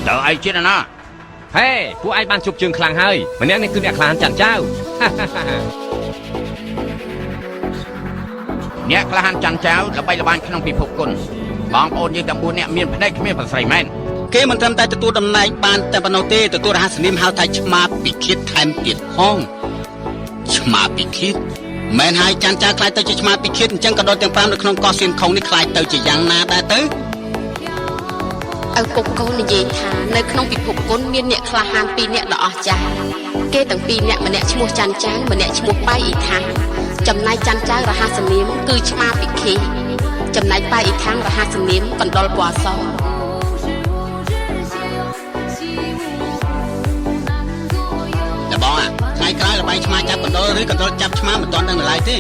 chờ ai chết à na hey ពួកឯងបានជប់ជើងខ្លាំងហើយម្នាក់នេះគឺអ្នកក្លាហានច័ន្ទចៅ អ្នកក្លាហានច័ន្ទចៅល្បីល្បាញក្នុងពិភពគុណបងប្អូនយើងទាំង4នាក់មានភ្នែកគ្មានប្រស្រីមែនគេមិនត្រឹមតែទទួលតំណែងបានតែប៉ុណ្ណោះទេទទួលរហស្សនាមហៅថាឆ្មាពិឃាតថែមទៀតផងឆ្មាពិឃាតមែនហើយច័ន្ទចៅខ្លាយទៅជាឆ្មាពិឃាតអញ្ចឹងក៏ដូចទាំង5នៅក្នុងកោះសៀនខុងនេះខ្លាយទៅជាយ៉ាងណាដែរទៅឪពុកកូននិយាយថានៅក្នុងពិភពគុណមានអ្នកក្លាហាន2នាក់ដ៏អស្ចារ្យគេទាំង2នាក់ម្នាក់ឈ្មោះច័ន្ទចៅម្នាក់ឈ្មោះប៉ៃអ៊ីថាំងចំណែកច័ន្ទចៅរហស្សនាមគឺឆ្មាពិឃាតចំណែកប៉ៃអ៊ីថាំងរហស្សនាមកណ្ដុរពណ៌សបងថ្ងៃក្រោយល្បែងឆ្មាចាប់កណ្ដុរឬកណ្ដុរចាប់ឆ្មាមិនទាន់ដឹងនៅឡើយទេ